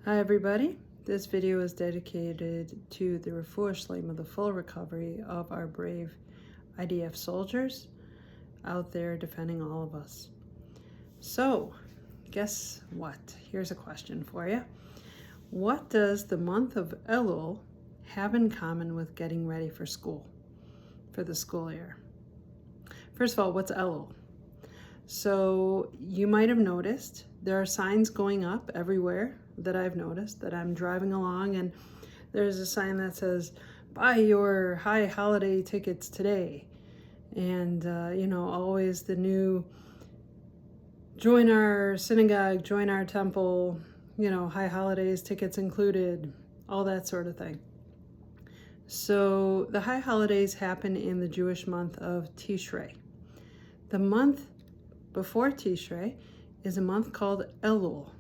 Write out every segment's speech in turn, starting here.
Hi everybody, this video is dedicated to the refuah shlema, the full recovery of our brave IDF soldiers out there defending all of us. So, guess what? Here's a question for you. What does the month of Elul have in common with getting ready for school, for the school year? First of all, what's Elul? So you might have noticed there are signs going up everywhere that I've noticed that I'm driving along, and there's a sign that says, buy your high holiday tickets today. And, always the new join our synagogue, join our temple, high holidays, tickets included, all that sort of thing. So the high holidays happen in the Jewish month of Tishrei. The month before Tishrei is a month called Elul.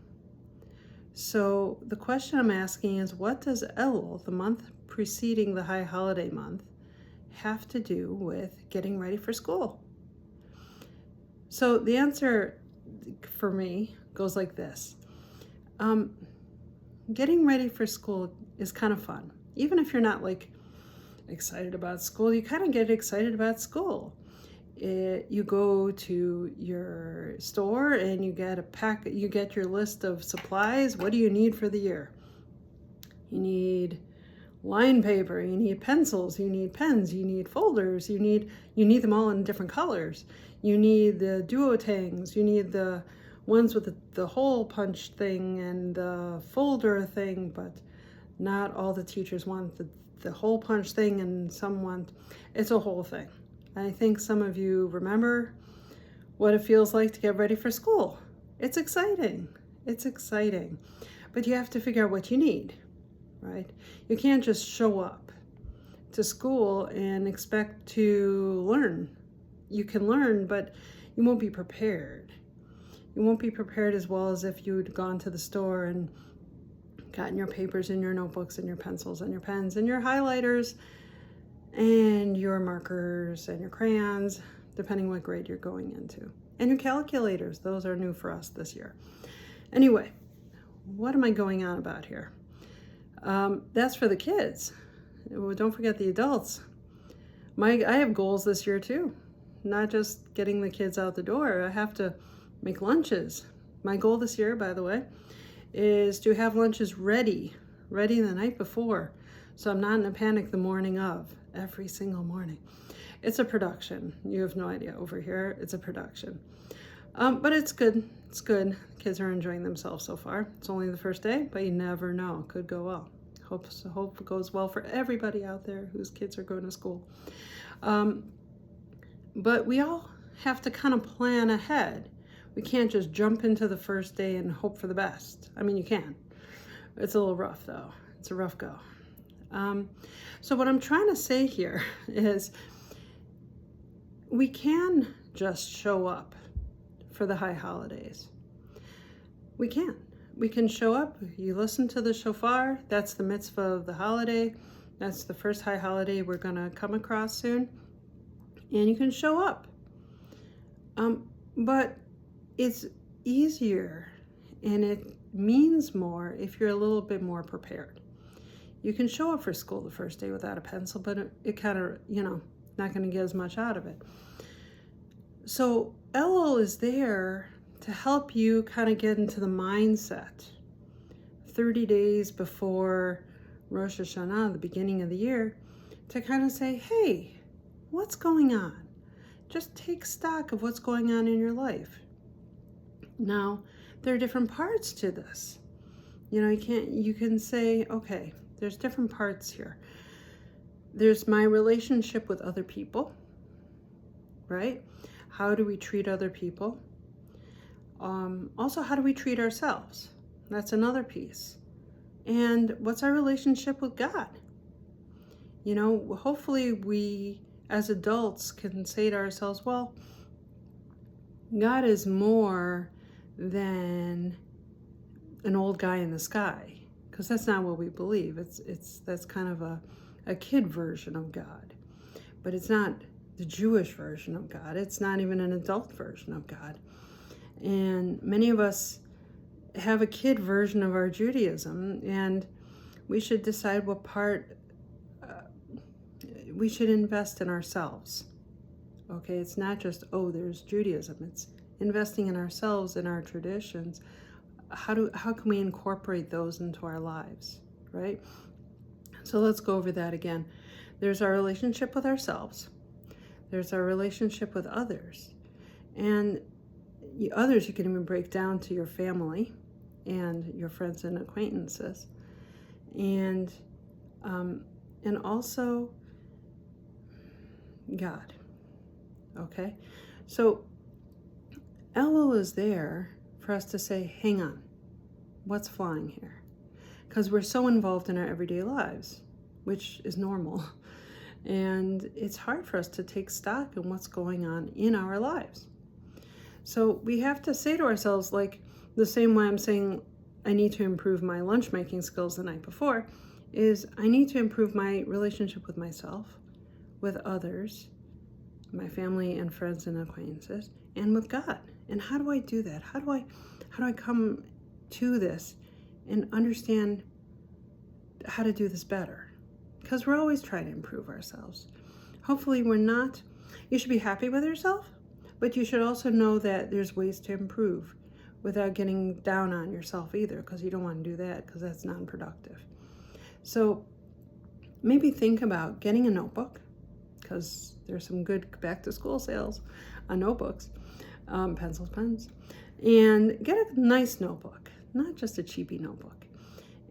So the question I'm asking is, what does Elul, the month preceding the high holiday month, have to do with getting ready for school? So the answer for me goes like this. Getting ready for school is kind of fun. Even if you're not excited about school, you kind of get excited about school. You go to your store and you get your list of supplies. What do you need for the year? You need line paper, you need pencils, you need pens, you need folders, you need them all in different colors. You need the duotangs, you need the ones with the hole punch thing and the folder thing, but not all the teachers want the hole punch thing, and some want, it's a whole thing. I think some of you remember what it feels like to get ready for school. It's exciting. It's exciting. But you have to figure out what you need, right? You can't just show up to school and expect to learn. You can learn, but you won't be prepared. You won't be prepared as well as if you'd gone to the store and gotten your papers and your notebooks and your pencils and your pens and your highlighters and your markers and your crayons, depending what grade you're going into. And your calculators, those are new for us this year. Anyway, what am I going on about here? That's for the kids. Don't forget the adults. I have goals this year too. Not just getting the kids out the door. I have to make lunches. My goal this year, by the way, is to have lunches ready the night before, so I'm not in a panic the morning of, every single morning. It's a production. You have no idea over here. It's a production. But it's good. It's good. Kids are enjoying themselves so far. It's only the first day, but you never know. It could go well. Hope it goes well for everybody out there whose kids are going to school. But we all have to kind of plan ahead. We can't just jump into the first day and hope for the best. I mean, you can. It's a little rough, though. It's a rough go. So what I'm trying to say here is we can just show up for the high holidays. We can. We can show up. You listen to the shofar. That's the mitzvah of the holiday. That's the first high holiday we're going to come across soon. And you can show up. But it's easier and it means more if you're a little bit more prepared. You can show up for school the first day without a pencil, but it kind of, not going to get as much out of it. So Elul is there to help you kind of get into the mindset 30 days before Rosh Hashanah, the beginning of the year, to kind of say, hey, what's going on? Just take stock of what's going on in your life. Now, there are different parts to this. You can say, okay, there's different parts here. There's my relationship with other people, right? How do we treat other people? Also, how do we treat ourselves? That's another piece. And what's our relationship with God? Hopefully we, as adults, can say to ourselves, well, God is more than an old guy in the sky, because that's not what we believe. That's kind of a kid version of God, but it's not the Jewish version of God. It's not even an adult version of God. And many of us have a kid version of our Judaism, and we should decide what part we should invest in ourselves. Okay, it's not just, oh, there's Judaism. It's investing in ourselves, in our traditions. How can we incorporate those into our lives, right? So let's go over that again. There's our relationship with ourselves. There's our relationship with others. And others you can even break down to your family and your friends and acquaintances. And also God. Okay? So Elul is there for us to say, hang on, what's flying here? Because we're so involved in our everyday lives, which is normal. And it's hard for us to take stock in what's going on in our lives. So we have to say to ourselves, like the same way I'm saying I need to improve my lunch making skills the night before, is I need to improve my relationship with myself, with others, my family and friends and acquaintances, and with God. And how do I do that? How do I come to this and understand how to do this better? Because we're always trying to improve ourselves. Hopefully we're not. You should be happy with yourself, but you should also know that there's ways to improve without getting down on yourself either, because you don't want to do that, because that's non-productive. So maybe think about getting a notebook, because there's some good back-to-school sales on notebooks, pencils, pens, and get a nice notebook, not just a cheapy notebook,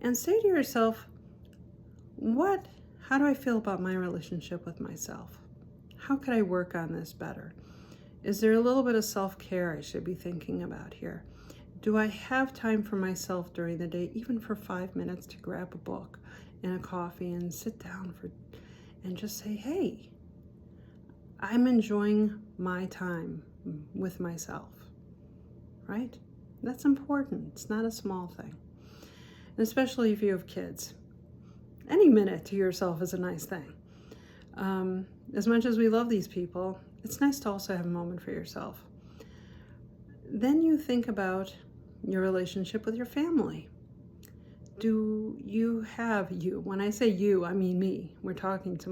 and say to yourself, how do I feel about my relationship with myself? How could I work on this better? Is there a little bit of self-care I should be thinking about here? Do I have time for myself during the day, even for 5 minutes, to grab a book and a coffee and sit down and just say, hey, I'm enjoying my time with myself, right? That's important. It's not a small thing. And especially if you have kids. Any minute to yourself is a nice thing. As much as we love these people, it's nice to also have a moment for yourself. Then you think about your relationship with your family. Do you have when I say you, I mean me. I'm talking to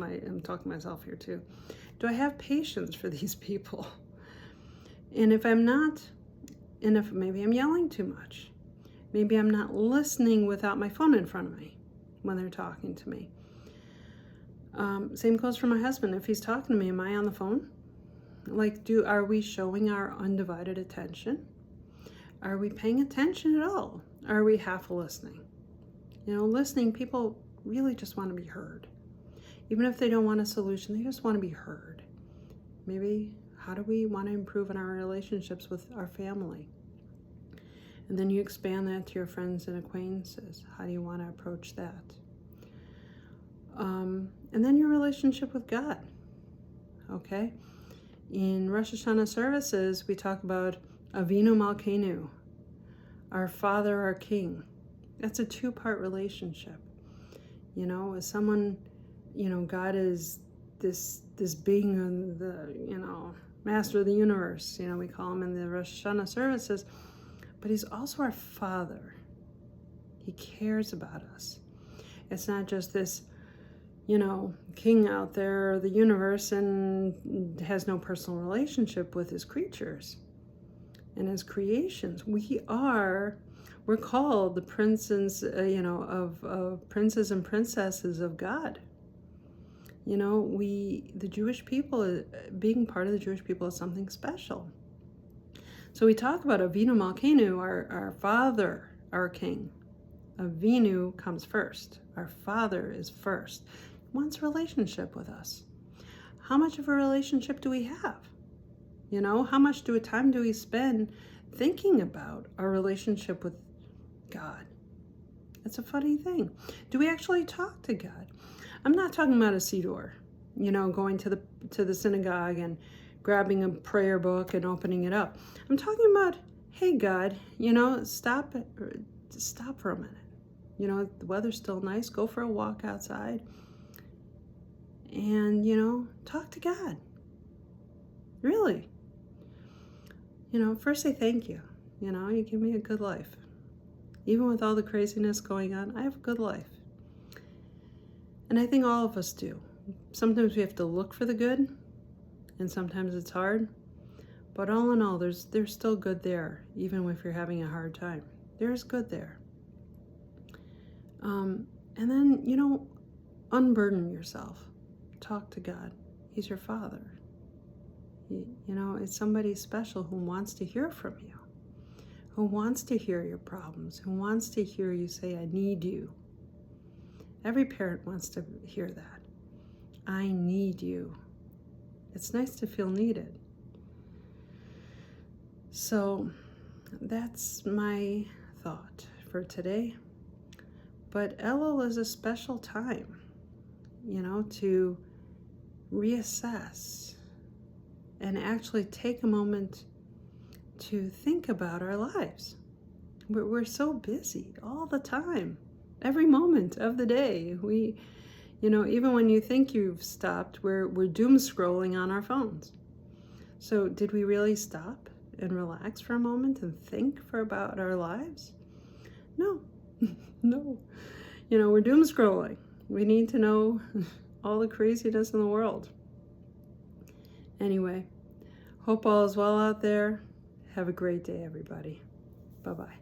myself here too. Do I have patience for these people? And if I'm not, and if maybe I'm yelling too much, maybe I'm not listening without my phone in front of me when they're talking to me. Same goes for my husband. If he's talking to me, am I on the phone? Are we showing our undivided attention? Are we paying attention at all? Are we half listening? Listening, people really just want to be heard. Even if they don't want a solution, they just want to be heard. Maybe, how do we want to improve in our relationships with our family? And then you expand that to your friends and acquaintances. How do you want to approach that? And then your relationship with God. Okay? In Rosh Hashanah services, we talk about Avinu Malkeinu, our Father, our King. That's a two-part relationship. As someone, God is this being, the master of the universe. We call him in the Rosh Hashanah services, but he's also our Father. He cares about us. It's not just this, king out there, the universe, and has no personal relationship with his creatures and his creations. We're called the princes, of princes and princesses of God. The Jewish people, being part of the Jewish people is something special. So we talk about Avinu Malkeinu, our Father, our King. Avinu comes first. Our Father is first. He wants a relationship with us. How much of a relationship do we have? How much time do we spend thinking about our relationship with God? It's a funny thing. Do we actually talk to God? I'm not talking about a siddur, going to the synagogue and grabbing a prayer book and opening it up. I'm talking about, hey God, stop for a minute. The weather's still nice. Go for a walk outside and, talk to God. Really. First say thank you. You give me a good life. Even with all the craziness going on, I have a good life. And I think all of us do. Sometimes we have to look for the good, and sometimes it's hard. But all in all, there's still good there, even if you're having a hard time. There's good there. And then, unburden yourself. Talk to God. He's your Father. It's somebody special who wants to hear from you, who wants to hear your problems, who wants to hear you say, I need you. Every parent wants to hear that. I need you. It's nice to feel needed. So that's my thought for today. But Elul is a special time, to reassess and actually take a moment to think about our lives. We're so busy all the time, every moment of the day. We, even when you think you've stopped, we're doom scrolling on our phones. So did we really stop and relax for a moment and think about our lives? No, no. We're doom scrolling. We need to know all the craziness in the world. Anyway, hope all is well out there. Have a great day, everybody. Bye-bye.